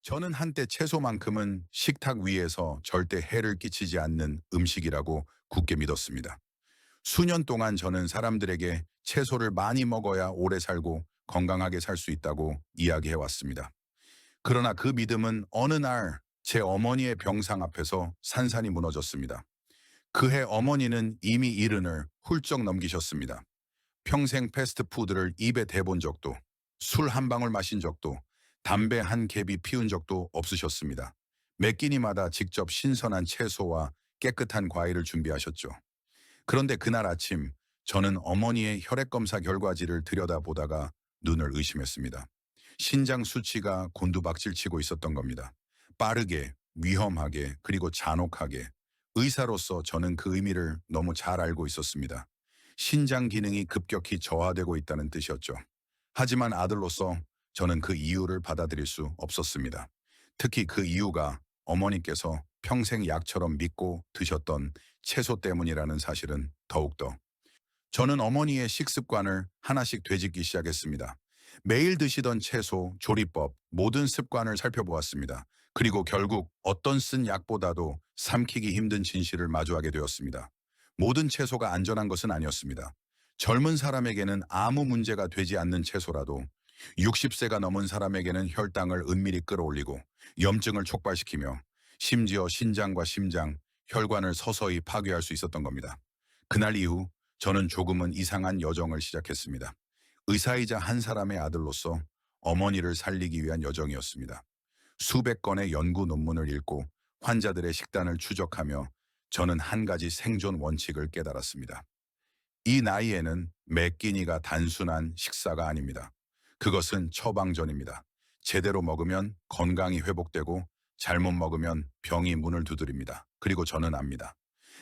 저는 한때 채소만큼은 식탁 위에서 절대 해를 끼치지 않는 음식이라고 굳게 믿었습니다. 수년 동안 저는 사람들에게 채소를 많이 먹어야 오래 살고 건강하게 살 수 있다고 이야기해 왔습니다. 그러나 그 믿음은 어느 날 제 어머니의 병상 앞에서 산산이 무너졌습니다. 그해 어머니는 이미 이른을 훌쩍 넘기셨습니다. 평생 패스트푸드를 입에 대본 적도, 술 한 방울 마신 적도, 담배 한 갭이 피운 적도 없으셨습니다. 매 끼니마다 직접 신선한 채소와 깨끗한 과일을 준비하셨죠. 그런데 그날 아침 저는 어머니의 혈액검사 결과지를 들여다보다가 눈을 의심했습니다. 신장 수치가 곤두박질치고 있었던 겁니다. 빠르게, 위험하게, 그리고 잔혹하게. 의사로서 저는 그 의미를 너무 잘 알고 있었습니다. 신장 기능이 급격히 저하되고 있다는 뜻이었죠. 하지만 아들로서 저는 그 이유를 받아들일 수 없었습니다. 특히 그 이유가 어머니께서 평생 약처럼 믿고 드셨던 채소 때문이라는 사실은 더욱더. 저는 어머니의 식습관을 하나씩 되짚기 시작했습니다. 매일 드시던 채소, 조리법, 모든 습관을 살펴보았습니다. 그리고 결국 어떤 쓴 약보다도 삼키기 힘든 진실을 마주하게 되었습니다. 모든 채소가 안전한 것은 아니었습니다. 젊은 사람에게는 아무 문제가 되지 않는 채소라도 60세가 넘은 사람에게는 혈당을 은밀히 끌어올리고 염증을 촉발시키며 심지어 신장과 심장, 혈관을 서서히 파괴할 수 있었던 겁니다. 그날 이후 저는 조금은 이상한 여정을 시작했습니다. 의사이자 한 사람의 아들로서 어머니를 살리기 위한 여정이었습니다. 수백 건의 연구 논문을 읽고 환자들의 식단을 추적하며 저는 한 가지 생존 원칙을 깨달았습니다. 이 나이에는 매 끼니가 단순한 식사가 아닙니다. 그것은 처방전입니다. 제대로 먹으면 건강이 회복되고 잘못 먹으면 병이 문을 두드립니다. 그리고 저는 압니다.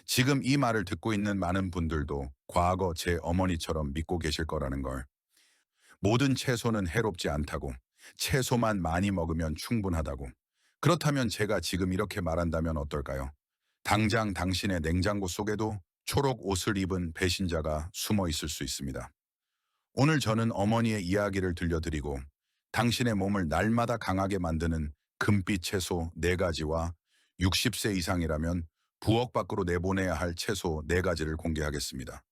지금 이 말을 듣고 있는 많은 분들도 과거 제 어머니처럼 믿고 계실 거라는 걸. 모든 채소는 해롭지 않다고, 채소만 많이 먹으면 충분하다고. 그렇다면 제가 지금 이렇게 말한다면 어떨까요? 당장 당신의 냉장고 속에도 초록 옷을 입은 배신자가 숨어 있을 수 있습니다. 오늘 저는 어머니의 이야기를 들려드리고 당신의 몸을 날마다 강하게 만드는 금빛 채소 4가지와 60세 이상이라면 부엌 밖으로 내보내야 할 채소 4가지를 공개하겠습니다.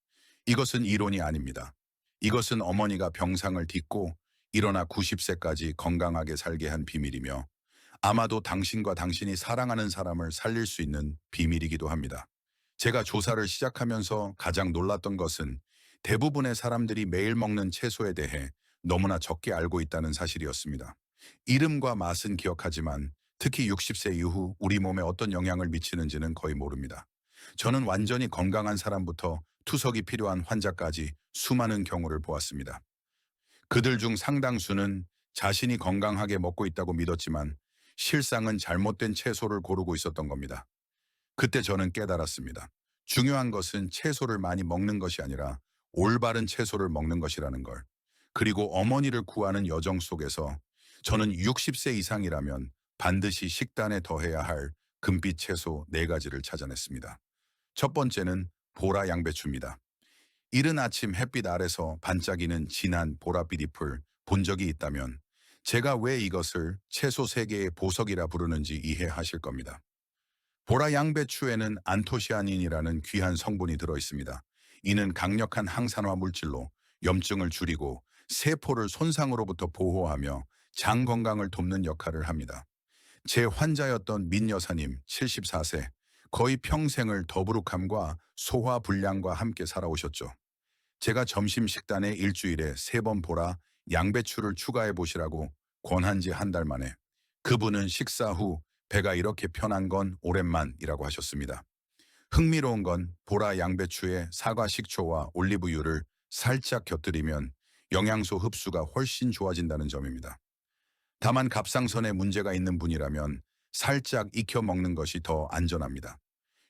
이것은 이론이 아닙니다. 이것은 어머니가 병상을 딛고 일어나 90세까지 건강하게 살게 한 비밀이며 아마도 당신과 당신이 사랑하는 사람을 살릴 수 있는 비밀이기도 합니다. 제가 조사를 시작하면서 가장 놀랐던 것은 대부분의 사람들이 매일 먹는 채소에 대해 너무나 적게 알고 있다는 사실이었습니다. 이름과 맛은 기억하지만 특히 60세 이후 우리 몸에 어떤 영향을 미치는지는 거의 모릅니다. 저는 완전히 건강한 사람부터 투석이 필요한 환자까지 수많은 경우를 보았습니다. 그들 중 상당수는 자신이 건강하게 먹고 있다고 믿었지만 실상은 잘못된 채소를 고르고 있었던 겁니다. 그때 저는 깨달았습니다. 중요한 것은 채소를 많이 먹는 것이 아니라 올바른 채소를 먹는 것이라는 걸. 그리고 어머니를 구하는 여정 속에서 저는 60세 이상이라면 반드시 식단에 더해야 할 금빛 채소 4가지를 찾아냈습니다. 첫 번째는 보라 양배추입니다. 이른 아침 햇빛 아래서 반짝이는 진한 보랏빛 잎을 본 적이 있다면 제가 왜 이것을 채소 세계의 보석이라 부르는지 이해하실 겁니다. 보라 양배추에는 안토시아닌이라는 귀한 성분이 들어있습니다. 이는 강력한 항산화 물질로 염증을 줄이고 세포를 손상으로부터 보호하며 장 건강을 돕는 역할을 합니다. 제 환자였던 민 여사님 74세, 거의 평생을 더부룩함과 소화 불량과 함께 살아오셨죠. 제가 점심 식단에 일주일에 3번 보라 양배추를 추가해 보시라고 권한 지 한 달 만에 그분은 식사 후 배가 이렇게 편한 건 오랜만이라고 하셨습니다. 흥미로운 건 보라 양배추에 사과 식초와 올리브유를 살짝 곁들이면 영양소 흡수가 훨씬 좋아진다는 점입니다. 다만 갑상선에 문제가 있는 분이라면 살짝 익혀 먹는 것이 더 안전합니다.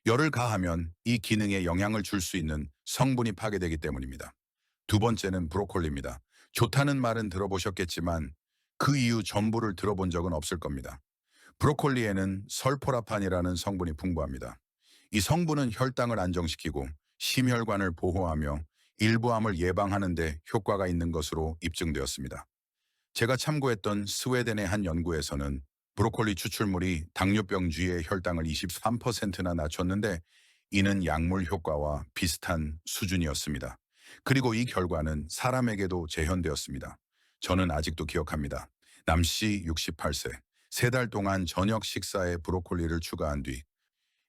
열을 가하면 이 기능에 영향을 줄 수 있는 성분이 파괴되기 때문입니다. 두 번째는 브로콜리입니다. 좋다는 말은 들어보셨겠지만 그 이유 전부를 들어본 적은 없을 겁니다. 브로콜리에는 설포라판이라는 성분이 풍부합니다. 이 성분은 혈당을 안정시키고 심혈관을 보호하며 일부암을 예방하는 데 효과가 있는 것으로 입증되었습니다. 제가 참고했던 스웨덴의 한 연구에서는 브로콜리 추출물이 당뇨병주의 혈당을 23%나 낮췄는데 이는 약물 효과와 비슷한 수준이었습니다. 그리고 이 결과는 사람에게도 재현되었습니다. 저는 아직도 기억합니다. 남씨 68세, 3달 동안 저녁 식사에 브로콜리를 추가한 뒤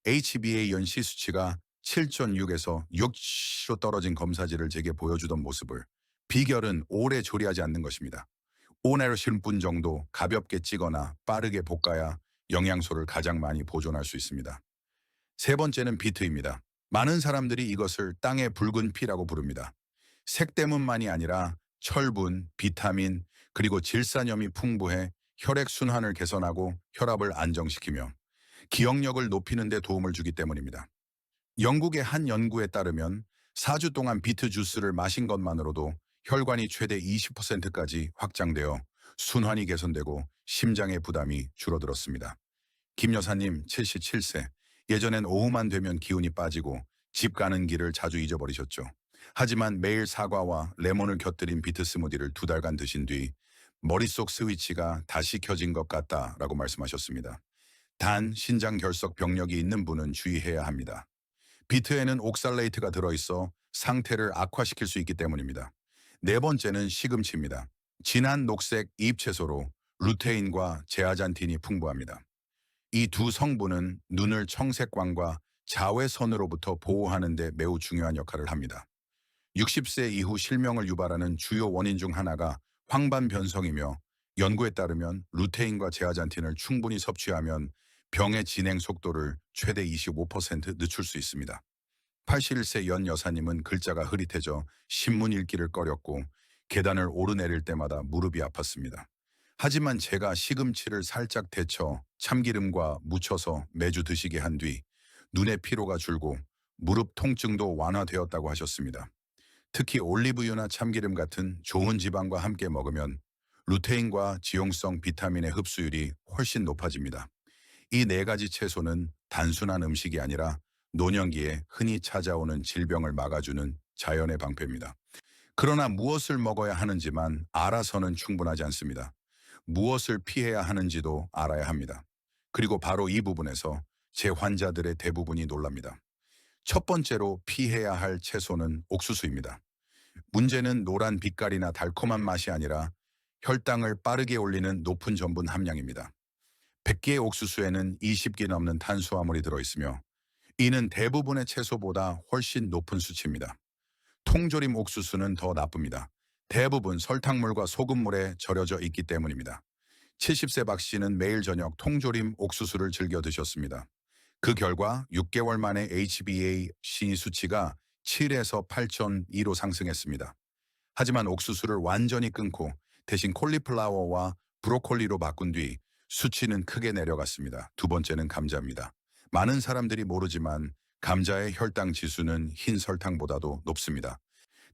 HbA 연시 수치가 7.6에서 6로 떨어진 검사지를 제게 보여주던 모습을 비결은 오래 조리하지 않는 것입니다. 5내로10분 정도 가볍게 찌거나 빠르게 볶아야 영양소를 가장 많이 보존할 수 있습니다. 세 번째는 비트입니다. 많은 사람들이 이것을 땅의 붉은 피라고 부릅니다. 색 때문만이 아니라 철분, 비타민, 그리고 질산염이 풍부해 혈액순환을 개선하고 혈압을 안정시키며 기억력을 높이는 데 도움을 주기 때문입니다. 영국의 한 연구에 따르면 4주 동안 비트 주스를 마신 것만으로도 혈관이 최대 20%까지 확장되어 순환이 개선되고 심장의 부담이 줄어들었습니다. 김 여사님 77세, 예전엔 오후만 되면 기운이 빠지고 집 가는 길을 자주 잊어버리셨죠. 하지만 매일 사과와 레몬을 곁들인 비트 스무디를 2달간 드신 뒤 머릿속 스위치가 다시 켜진 것 같다라고 말씀하셨습니다. 단 신장 결석 병력이 있는 분은 주의해야 합니다. 비트에는 옥살레이트가 들어있어 상태를 악화시킬 수 있기 때문입니다. 네 번째는 시금치입니다. 진한 녹색 잎채소로 루테인과 제아잔틴이 풍부합니다. 이 두 성분은 눈을 청색광과 자외선으로부터 보호하는 데 매우 중요한 역할을 합니다. 60세 이후 실명을 유발하는 주요 원인 중 하나가 황반 변성이며 연구에 따르면 루테인과 제아잔틴을 충분히 섭취하면 병의 진행 속도를 최대 25% 늦출 수 있습니다. 81세 연 여사님은 글자가 흐릿해져 신문 읽기를 꺼렸고 계단을 오르내릴 때마다 무릎이 아팠습니다. 하지만 제가 시금치를 살짝 데쳐 참기름과 묻혀서 매주 드시게 한 뒤 눈의 피로가 줄고 무릎 통증도 완화되었다고 하셨습니다. 특히 올리브유나 참기름 같은 좋은 지방과 함께 먹으면 루테인과 지용성 비타민의 흡수율이 훨씬 높아집니다. 이 네 가지 채소는 단순한 음식이 아니라 노년기에 흔히 찾아오는 질병을 막아주는 자연의 방패입니다. 그러나 무엇을 먹어야 하는지만 알아서는 충분하지 않습니다. 무엇을 피해야 하는지도 알아야 합니다. 그리고 바로 이 부분에서 제 환자들의 대부분이 놀랍니다. 첫 번째로 피해야 할 채소는 옥수수입니다. 문제는 노란 빛깔이나 달콤한 맛이 아니라 혈당을 빠르게 올리는 높은 전분 함량입니다. 100개의 옥수수에는 20개 넘는 탄수화물이 들어있으며 이는 대부분의 채소보다 훨씬 높은 수치입니다. 통조림 옥수수는 더 나쁩니다. 대부분 설탕물과 소금물에 절여져 있기 때문입니다. 70세 박 씨는 매일 저녁 통조림 옥수수를 즐겨 드셨습니다. 그 결과 6개월 만에 HbA1c 수치가 7에서 8.2로 상승했습니다. 하지만 옥수수를 완전히 끊고 대신 콜리플라워와 브로콜리로 바꾼 뒤 수치는 크게 내려갔습니다. 두 번째는 감자입니다. 많은 사람들이 모르지만 감자의 혈당 지수는 흰 설탕보다도 높습니다.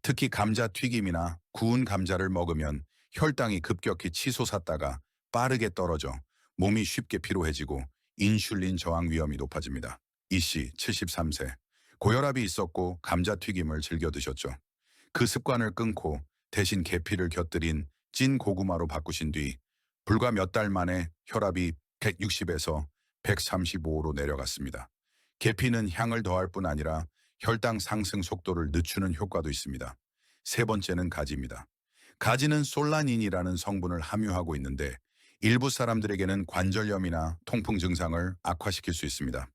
특히 감자 튀김이나 구운 감자를 먹으면 혈당이 급격히 치솟았다가 빠르게 떨어져 몸이 쉽게 피로해지고 인슐린 저항 위험이 높아집니다. 이 씨 73세. 고혈압이 있었고 감자튀김을 즐겨 드셨죠. 그 습관을 끊고 대신 계피를 곁들인 찐 고구마로 바꾸신 뒤 불과 몇 달 만에 혈압이 160에서 135로 내려갔습니다. 계피는 향을 더할 뿐 아니라 혈당 상승 속도를 늦추는 효과도 있습니다. 세 번째는 가지입니다. 가지는 솔라닌이라는 성분을 함유하고 있는데 일부 사람들에게는 관절염이나 통풍 증상을 악화시킬 수 있습니다.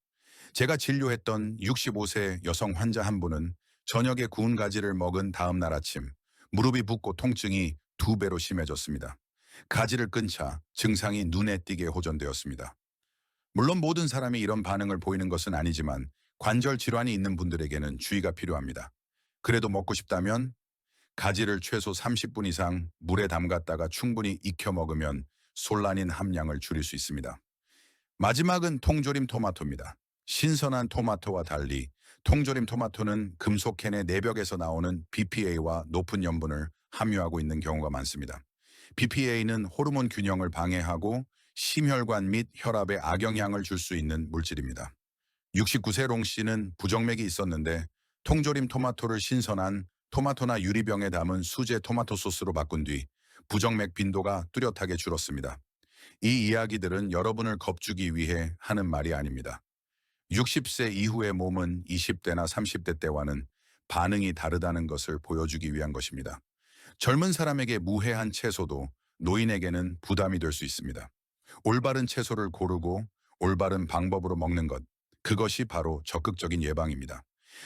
제가 진료했던 65세 여성 환자 한 분은 저녁에 구운 가지를 먹은 다음 날 아침 무릎이 붓고 통증이 2배로 심해졌습니다. 가지를 끊자 증상이 눈에 띄게 호전되었습니다. 물론 모든 사람이 이런 반응을 보이는 것은 아니지만 관절 질환이 있는 분들에게는 주의가 필요합니다. 그래도 먹고 싶다면 가지를 최소 30분 이상 물에 담갔다가 충분히 익혀 먹으면 솔라닌 함량을 줄일 수 있습니다. 마지막은 통조림 토마토입니다. 신선한 토마토와 달리 통조림 토마토는 금속캔의 내벽에서 나오는 BPA와 높은 염분을 함유하고 있는 경우가 많습니다. BPA는 호르몬 균형을 방해하고 심혈관 및 혈압에 악영향을 줄 수 있는 물질입니다. 69세 롱 씨는 부정맥이 있었는데 통조림 토마토를 신선한 토마토나 유리병에 담은 수제 토마토 소스로 바꾼 뒤 부정맥 빈도가 뚜렷하게 줄었습니다. 이 이야기들은 여러분을 겁주기 위해 하는 말이 아닙니다. 60세 이후의 몸은 20대나 30대 때와는 반응이 다르다는 것을 보여주기 위한 것입니다. 젊은 사람에게 무해한 채소도 노인에게는 부담이 될 수 있습니다. 올바른 채소를 고르고 올바른 방법으로 먹는 것, 그것이 바로 적극적인 예방입니다.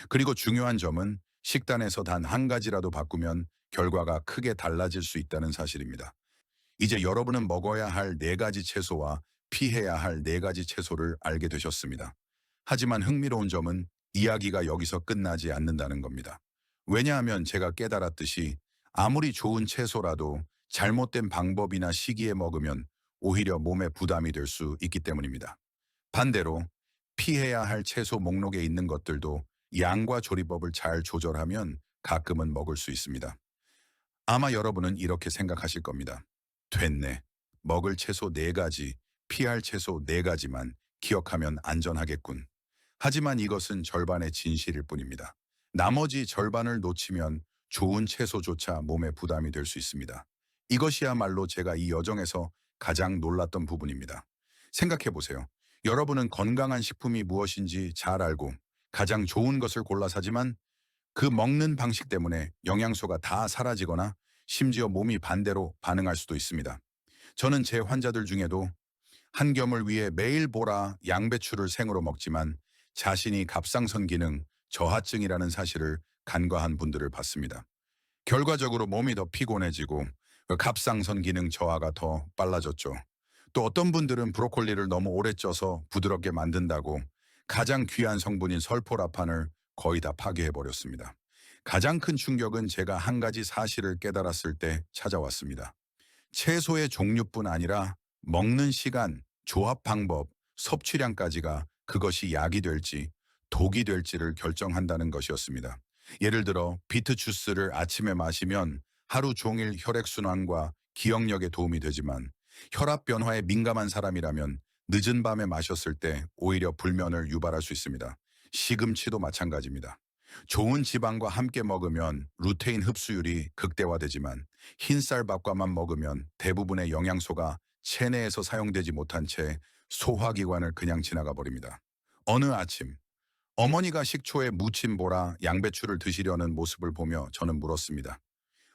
그리고 중요한 점은 식단에서 단 한 가지라도 바꾸면 결과가 크게 달라질 수 있다는 사실입니다. 이제 여러분은 먹어야 할 네 가지 채소와 피해야 할 네 가지 채소를 알게 되셨습니다. 하지만 흥미로운 점은 이야기가 여기서 끝나지 않는다는 겁니다. 왜냐하면 제가 깨달았듯이 아무리 좋은 채소라도 잘못된 방법이나 시기에 먹으면 오히려 몸에 부담이 될 수 있기 때문입니다. 반대로 피해야 할 채소 목록에 있는 것들도 양과 조리법을 잘 조절하면 가끔은 먹을 수 있습니다. 아마 여러분은 이렇게 생각하실 겁니다. 됐네. 먹을 채소 네 가지, 피할 채소 네 가지만 기억하면 안전하겠군. 하지만 이것은 절반의 진실일 뿐입니다. 나머지 절반을 놓치면 좋은 채소조차 몸에 부담이 될 수 있습니다. 이것이야말로 제가 이 여정에서 가장 놀랐던 부분입니다. 생각해 보세요. 여러분은 건강한 식품이 무엇인지 잘 알고 가장 좋은 것을 골라 사지만 그 먹는 방식 때문에 영양소가 다 사라지거나 심지어 몸이 반대로 반응할 수도 있습니다. 저는 제 환자들 중에도 한 겸을 위해 매일 보라 양배추를 생으로 먹지만 자신이 갑상선 기능 저하증이라는 사실을 간과한 분들을 봤습니다. 결과적으로 몸이 더 피곤해지고 그 갑상선 기능 저하가 더 빨라졌죠. 또 어떤 분들은 브로콜리를 너무 오래 쪄서 부드럽게 만든다고 가장 귀한 성분인 설포라판을 거의 다 파괴해버렸습니다. 가장 큰 충격은 제가 한 가지 사실을 깨달았을 때 찾아왔습니다. 채소의 종류뿐 아니라 먹는 시간, 조합 방법, 섭취량까지가 그것이 약이 될지 독이 될지를 결정한다는 것이었습니다. 예를 들어 비트 주스를 아침에 마시면 하루 종일 혈액순환과 기억력에 도움이 되지만 혈압 변화에 민감한 사람이라면 늦은 밤에 마셨을 때 오히려 불면을 유발할 수 있습니다. 시금치도 마찬가지입니다. 좋은 지방과 함께 먹으면 루테인 흡수율이 극대화되지만 흰쌀밥과만 먹으면 대부분의 영양소가 체내에서 사용되지 못한 채 소화기관을 그냥 지나가 버립니다. 어느 아침 어머니가 식초에 무친 보라 양배추를 드시려는 모습을 보며 저는 물었습니다.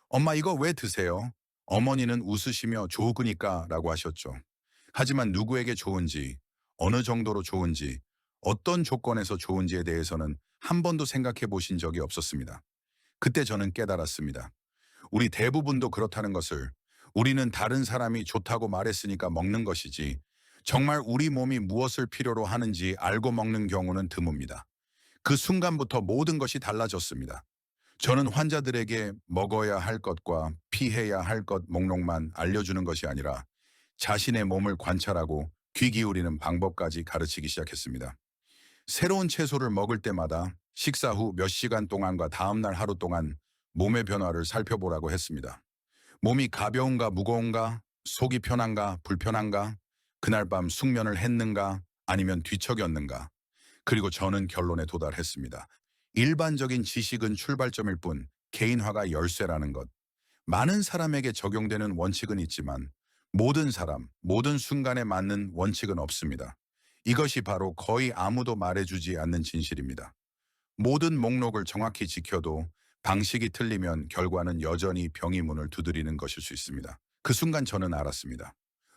엄마 이거 왜 드세요? 어머니는 웃으시며 좋으니까 라고 하셨죠. 하지만 누구에게 좋은지, 어느 정도로 좋은지, 어떤 조건에서 좋은지에 대해서는 한 번도 생각해 보신 적이 없었습니다. 그때 저는 깨달았습니다. 우리 대부분도 그렇다는 것을. 우리는 다른 사람이 좋다고 말했으니까 먹는 것이지 정말 우리 몸이 무엇을 필요로 하는지 알고 먹는 경우는 드뭅니다. 그 순간부터 모든 것이 달라졌습니다. 저는 환자들에게 먹어야 할 것과 피해야 할 것 목록만 알려주는 것이 아니라 자신의 몸을 관찰하고 귀 기울이는 방법까지 가르치기 시작했습니다. 새로운 채소를 먹을 때마다 식사 후 몇 시간 동안과 다음날 하루 동안 몸의 변화를 살펴보라고 했습니다. 몸이 가벼운가 무거운가, 속이 편한가 불편한가, 그날 밤 숙면을 했는가 아니면 뒤척였는가. 그리고 저는 결론에 도달했습니다. 일반적인 지식은 출발점일 뿐 개인화가 열쇠라는 것. 많은 사람에게 적용되는 원칙은 있지만 모든 사람, 모든 순간에 맞는 원칙은 없습니다. 이것이 바로 거의 아무도 말해주지 않는 진실입니다. 모든 목록을 정확히 지켜도 방식이 틀리면 결과는 여전히 병이 문을 두드리는 것일 수 있습니다. 그 순간 저는 알았습니다.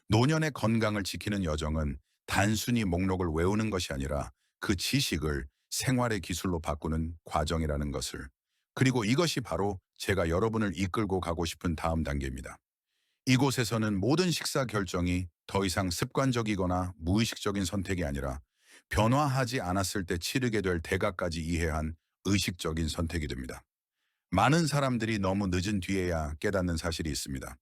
노년의 건강을 지키는 여정은 단순히 목록을 외우는 것이 아니라 그 지식을 생활의 기술로 바꾸는 과정이라는 것을. 그리고 이것이 바로 제가 여러분을 이끌고 가고 싶은 다음 단계입니다. 이곳에서는 모든 식사 결정이 더 이상 습관적이거나 무의식적인 선택이 아니라 변화하지 않았을 때 치르게 될 대가까지 이해한 의식적인 선택이 됩니다. 많은 사람들이 너무 늦은 뒤에야 깨닫는 사실이 있습니다.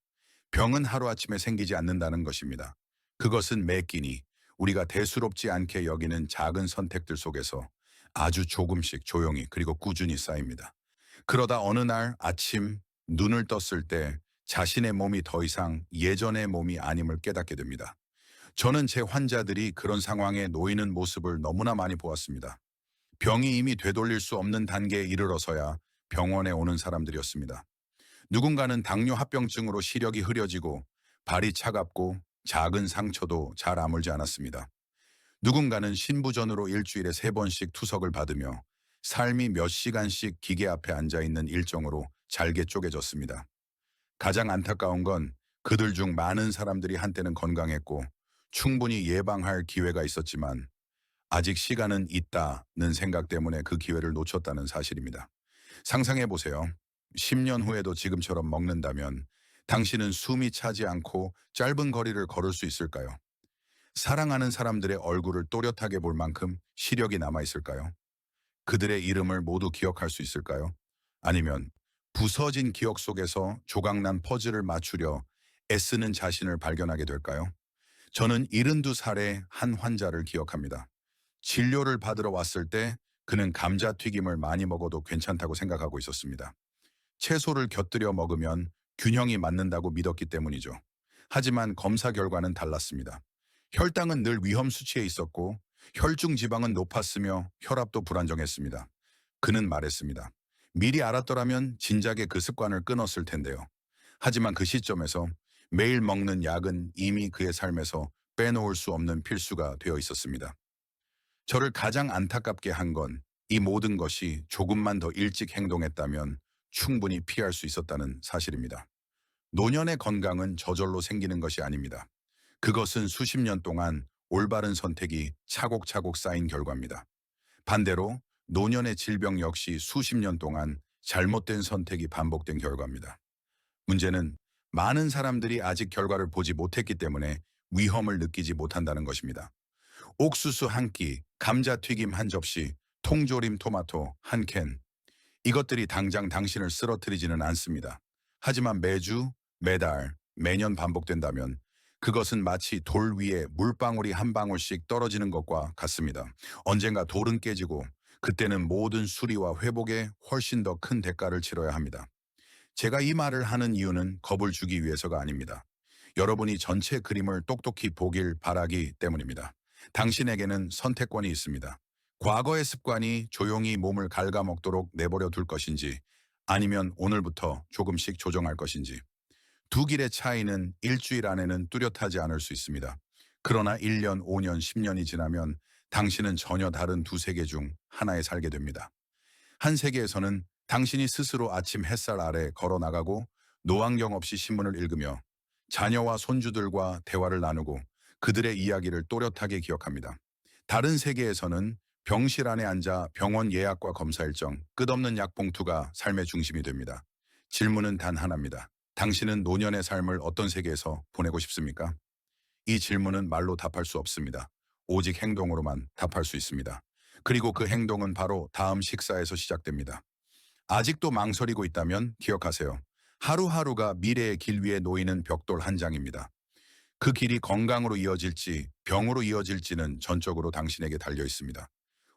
병은 하루아침에 생기지 않는다는 것입니다. 그것은 매 끼니 우리가 대수롭지 않게 여기는 작은 선택들 속에서 아주 조금씩 조용히 그리고 꾸준히 쌓입니다. 그러다 어느 날 아침 눈을 떴을 때 자신의 몸이 더 이상 예전의 몸이 아님을 깨닫게 됩니다. 저는 제 환자들이 그런 상황에 놓이는 모습을 너무나 많이 보았습니다. 병이 이미 되돌릴 수 없는 단계에 이르러서야 병원에 오는 사람들이었습니다. 누군가는 당뇨 합병증으로 시력이 흐려지고 발이 차갑고 작은 상처도 잘 아물지 않았습니다. 누군가는 신부전으로 일주일에 3번씩 투석을 받으며 삶이 몇 시간씩 기계 앞에 앉아 있는 일정으로 잘게 쪼개졌습니다. 가장 안타까운 건 그들 중 많은 사람들이 한때는 건강했고 충분히 예방할 기회가 있었지만 아직 시간은 있다는 생각 때문에 그 기회를 놓쳤다는 사실입니다. 상상해 보세요. 10년 후에도 지금처럼 먹는다면 당신은 숨이 차지 않고 짧은 거리를 걸을 수 있을까요? 사랑하는 사람들의 얼굴을 또렷하게 볼 만큼 시력이 남아 있을까요? 그들의 이름을 모두 기억할 수 있을까요? 아니면 부서진 기억 속에서 조각난 퍼즐을 맞추려 애쓰는 자신을 발견하게 될까요? 저는 72살의 한 환자를 기억합니다. 진료를 받으러 왔을 때 그는 감자튀김을 많이 먹어도 괜찮다고 생각하고 있었습니다. 채소를 곁들여 먹으면 균형이 맞는다고 믿었기 때문이죠. 하지만 검사 결과는 달랐습니다. 혈당은 늘 위험 수치에 있었고 혈중 지방은 높았으며 혈압도 불안정했습니다. 그는 말했습니다. 미리 알았더라면 진작에 그 습관을 끊었을 텐데요. 하지만 그 시점에서 매일 먹는 약은 이미 그의 삶에서 빼놓을 수 없는 필수가 되어 있었습니다. 저를 가장 안타깝게 한 건 이 모든 것이 조금만 더 일찍 행동했다면 충분히 피할 수 있었다는 사실입니다. 노년의 건강은 저절로 생기는 것이 아닙니다. 그것은 수십 년 동안 올바른 선택이 차곡차곡 쌓인 결과입니다. 반대로 노년의 질병 역시 수십 년 동안 잘못된 선택이 반복된 결과입니다. 문제는 많은 사람들이 아직 결과를 보지 못했기 때문에 위험을 느끼지 못한다는 것입니다. 옥수수 한 끼, 감자튀김 한 접시, 통조림 토마토 한 캔. 이것들이 당장 당신을 쓰러뜨리지는 않습니다. 하지만 매주, 매달, 매년 반복된다면 그것은 마치 돌 위에 물방울이 한 방울씩 떨어지는 것과 같습니다. 언젠가 돌은 깨지고 그때는 모든 수리와 회복에 훨씬 더 큰 대가를 치러야 합니다. 제가 이 말을 하는 이유는 겁을 주기 위해서가 아닙니다. 여러분이 전체 그림을 똑똑히 보길 바라기 때문입니다. 당신에게는 선택권이 있습니다. 과거의 습관이 조용히 몸을 갉아먹도록 내버려 둘 것인지 아니면 오늘부터 조금씩 조정할 것인지. 두 길의 차이는 일주일 안에는 뚜렷하지 않을 수 있습니다. 그러나 1년, 5년, 10년이 지나면 당신은 전혀 다른 두 세계 중 하나에 살게 됩니다. 한 세계에서는 당신이 스스로 아침 햇살 아래 걸어 나가고 노안경 없이 신문을 읽으며 자녀와 손주들과 대화를 나누고 그들의 이야기를 또렷하게 기억합니다. 다른 세계에서는 병실 안에 앉아 병원 예약과 검사 일정, 끝없는 약봉투가 삶의 중심이 됩니다. 질문은 단 하나입니다. 당신은 노년의 삶을 어떤 세계에서 보내고 싶습니까? 이 질문은 말로 답할 수 없습니다. 오직 행동으로만 답할 수 있습니다. 그리고 그 행동은 바로 다음 식사에서 시작됩니다. 아직도 망설이고 있다면 기억하세요. 하루하루가 미래의 길 위에 놓이는 벽돌 한 장입니다. 그 길이 건강으로 이어질지 병으로 이어질지는 전적으로 당신에게 달려 있습니다.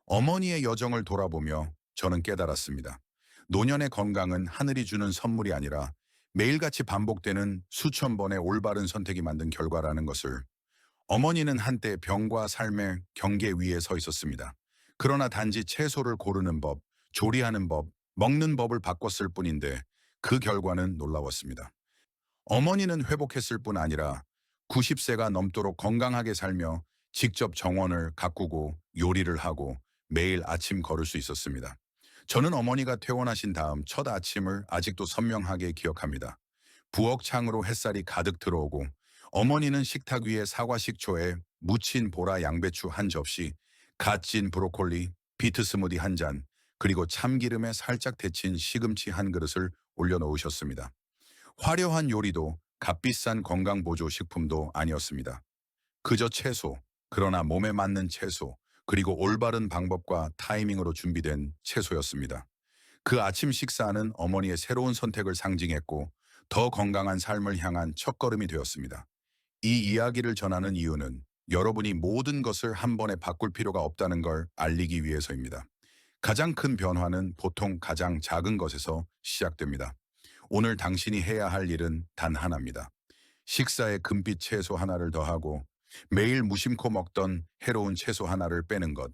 어머니의 여정을 돌아보며 저는 깨달았습니다. 노년의 건강은 하늘이 주는 선물이 아니라 매일같이 반복되는 수천 번의 올바른 선택이 만든 결과라는 것을. 어머니는 한때 병과 삶의 경계 위에 서 있었습니다. 그러나 단지 채소를 고르는 법, 조리하는 법, 먹는 법을 바꿨을 뿐인데 그 결과는 놀라웠습니다. 어머니는 회복했을 뿐 아니라 90세가 넘도록 건강하게 살며 직접 정원을 가꾸고 요리를 하고 매일 아침 걸을 수 있었습니다. 저는 어머니가 퇴원하신 다음 첫 아침을 아직도 선명하게 기억합니다. 부엌창으로 햇살이 가득 들어오고 어머니는 식탁 위에 사과 식초에 무친 보라 양배추 한 접시, 갓 찐 브로콜리, 비트 스무디 한 잔, 그리고 참기름에 살짝 데친 시금치 한 그릇을 올려놓으셨습니다. 화려한 요리도 값비싼 건강보조 식품도 아니었습니다. 그저 채소, 그러나 몸에 맞는 채소, 그리고 올바른 방법과 타이밍으로 준비된 채소였습니다. 그 아침 식사는 어머니의 새로운 선택을 상징했고 더 건강한 삶을 향한 첫걸음이 되었습니다. 이 이야기를 전하는 이유는 여러분이 모든 것을 한 번에 바꿀 필요가 없다는 걸 알리기 위해서입니다. 가장 큰 변화는 보통 가장 작은 것에서 시작됩니다. 오늘 당신이 해야 할 일은 단 하나입니다. 식사에 금빛 채소 하나를 더하고 매일 무심코 먹던 해로운 채소 하나를 빼는 것.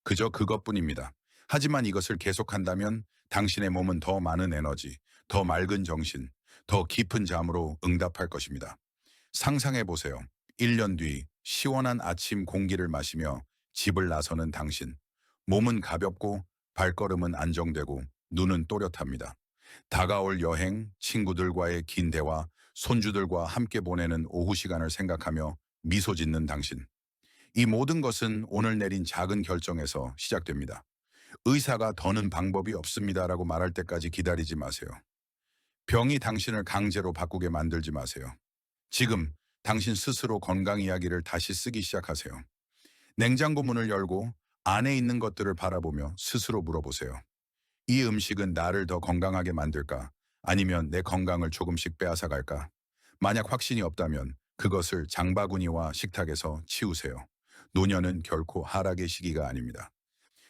그저 그것뿐입니다. 하지만 이것을 계속한다면 당신의 몸은 더 많은 에너지, 더 맑은 정신, 더 깊은 잠으로 응답할 것입니다. 상상해 보세요. 1년 뒤 시원한 아침 공기를 마시며 집을 나서는 당신. 몸은 가볍고 발걸음은 안정되고 눈은 또렷합니다. 다가올 여행, 친구들과의 긴 대화, 손주들과 함께 보내는 오후 시간을 생각하며 미소 짓는 당신. 이 모든 것은 오늘 내린 작은 결정에서 시작됩니다. 의사가 더는 방법이 없습니다라고 말할 때까지 기다리지 마세요. 병이 당신을 강제로 바꾸게 만들지 마세요. 지금 당신 스스로 건강 이야기를 다시 쓰기 시작하세요. 냉장고 문을 열고 안에 있는 것들을 바라보며 스스로 물어보세요. 이 음식은 나를 더 건강하게 만들까? 아니면 내 건강을 조금씩 빼앗아 갈까? 만약 확신이 없다면 그것을 장바구니와 식탁에서 치우세요. 노년은 결코 하락의 시기가 아닙니다.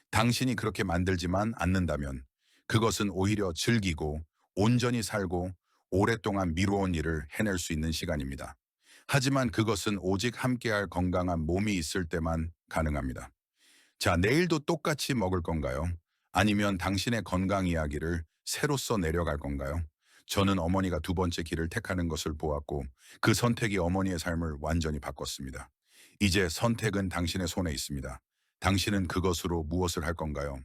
당신이 그렇게 만들지만 않는다면 그것은 오히려 즐기고 온전히 살고 오랫동안 미뤄온 일을 해낼 수 있는 시간입니다. 하지만 그것은 오직 함께할 건강한 몸이 있을 때만 가능합니다. 자, 내일도 똑같이 먹을 건가요? 아니면 당신의 건강 이야기를 새로 써 내려갈 건가요? 저는 어머니가 두 번째 길을 택하는 것을 보았고 그 선택이 어머니의 삶을 완전히 바꿨습니다. 이제 선택은 당신의 손에 있습니다. 당신은 그것으로 무엇을 할 건가요?